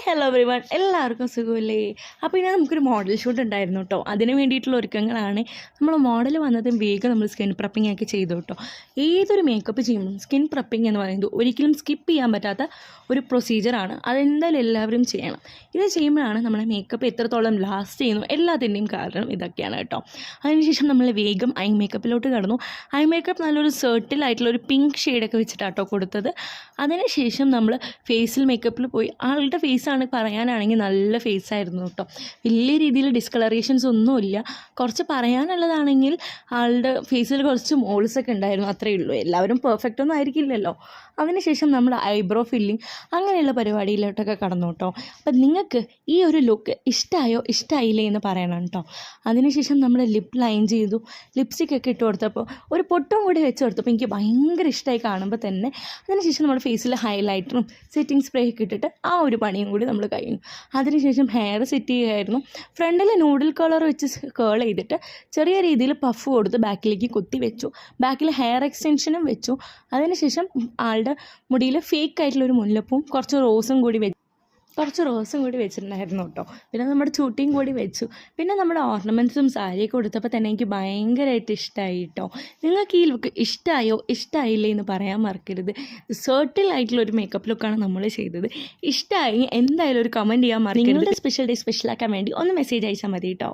Hello everyone, എല്ലാവർക്കും സുഖമില്ലേ? അപ്പോൾ ഇനി നമുക്കൊരു മോഡൽ ഷൂട്ട് ഉണ്ടായിരുന്നു കേട്ടോ. അതിന് വേണ്ടിയിട്ടുള്ള ഒരുക്കങ്ങളാണ്. നമ്മൾ മോഡൽ വന്നതും വേഗം നമ്മൾ സ്കിൻ പ്രപ്പിംഗ് ഒക്കെ ചെയ്തു കേട്ടോ. ഏതൊരു മേക്കപ്പ് ചെയ്യുമ്പോൾ സ്കിൻ പ്രപ്പിംഗ് എന്ന് പറയുന്നത് ഒരിക്കലും സ്കിപ്പ് ചെയ്യാൻ പറ്റാത്ത ഒരു പ്രൊസീജിയറാണ്. അതെന്തായാലും എല്ലാവരും ചെയ്യണം. ഇത് ചെയ്യുമ്പോഴാണ് നമ്മുടെ മേക്കപ്പ് എത്രത്തോളം ലാസ്റ്റ് ചെയ്യുന്നു എല്ലാത്തിൻ്റെയും കാരണം ഇതൊക്കെയാണ് കേട്ടോ. അതിനുശേഷം നമ്മൾ വേഗം ഐ മേക്കപ്പിലോട്ട് കടന്നു. ഐ മേക്കപ്പ് നല്ലൊരു സെർട്ടിലായിട്ടുള്ള ഒരു പിങ്ക് ഷെയ്ഡൊക്കെ വെച്ചിട്ടാട്ടോ കൊടുത്തത്. അതിനുശേഷം നമ്മൾ ഫേസിൽ മേക്കപ്പിൽ പോയി. ആളുടെ ഫേസാണ് പറയാനാണെങ്കിൽ നല്ല ഫേസായിരുന്നു കേട്ടോ. വലിയ രീതിയിൽ ഡിസ്കളറേഷൻസ് ഒന്നുമില്ല. കുറച്ച് പറയാനുള്ളതാണെങ്കിൽ ആളുടെ ഫേസിൽ കുറച്ച് മോൾസൊക്കെ ഉണ്ടായിരുന്നു, അത്രയേ ഉള്ളൂ. എല്ലാവരും പെർഫെക്റ്റ് ഒന്നും ആയിരിക്കില്ലല്ലോ. അതിനുശേഷം നമ്മൾ ഐബ്രോ ഫില്ലിങ് അങ്ങനെയുള്ള പരിപാടിയിലോട്ടൊക്കെ കടന്നു കേട്ടോ. അപ്പം നിങ്ങൾക്ക് ഈ ഒരു ലുക്ക് ഇഷ്ടമായോ ഇഷ്ടമായില്ലേ എന്ന് പറയണം കേട്ടോ. അതിനുശേഷം നമ്മൾ ലിപ്പ് ലൈൻ ചെയ്തു, ലിപ്സ്റ്റിക്കൊക്കെ ഇട്ട് കൊടുത്തപ്പോൾ ഒരു പൊട്ടും കൂടി വെച്ച് കൊടുത്തപ്പോൾ എനിക്ക് ഭയങ്കര ഇഷ്ടമായി കാണുമ്പോൾ തന്നെ. അതിനുശേഷം നമ്മുടെ ഫേസിൽ ഹൈലൈറ്ററും സെറ്റിംഗ് സ്പ്രേ ഒക്കെ ഇട്ടിട്ട് ആ ഒരു പണിയും കൂടി നമ്മൾ കഴിഞ്ഞു. അതിനുശേഷം ഹെയർ സെറ്റ് ചെയ്യുമായിരുന്നു. ഫ്രണ്ടിൽ നൂഡിൽ കളർ വെച്ച് കേൾ ചെയ്തിട്ട് ചെറിയ രീതിയിൽ പഫ് കൊടുത്ത് ബാക്കിലേക്ക് കുത്തി വെച്ചു. ബാക്കിൽ ഹെയർ എക്സ്റ്റൻഷനും വെച്ചു. അതിനുശേഷം ആളുടെ മുടിയിൽ ഫേക്ക് ആയിട്ടുള്ളൊരു മുല്ലപ്പൂവും കുറച്ച് റോസും കൂടി വെച്ചിട്ടുണ്ടായിരുന്നു കേട്ടോ. പിന്നെ നമ്മുടെ ചൂട്ടിയും കൂടി വെച്ചു. പിന്നെ നമ്മുടെ ഓർണമെൻറ്റ്സും സാരിയൊക്കെ കൊടുത്തപ്പോൾ തന്നെ എനിക്ക് ഭയങ്കരമായിട്ട് ഇഷ്ടമായി കേട്ടോ. നിങ്ങൾക്ക് ഈ ലുക്ക് ഇഷ്ടമായോ ഇഷ്ടമായില്ലേ എന്ന് പറയാൻ മറക്കരുത്. സെർട്ടിലായിട്ടുള്ളൊരു മേക്കപ്പ് ലുക്കാണ് നമ്മൾ ചെയ്തത്. ഇഷ്ടമായി എന്തായാലും ഒരു കമൻറ്റ് ചെയ്യാൻ മറക്കരുത്. നിങ്ങളുടെ സ്പെഷ്യൽ ഡേ സ്പെഷ്യലാക്കാൻ വേണ്ടി ഒന്ന് മെസ്സേജ് അയച്ചാൽ മതി കേട്ടോ.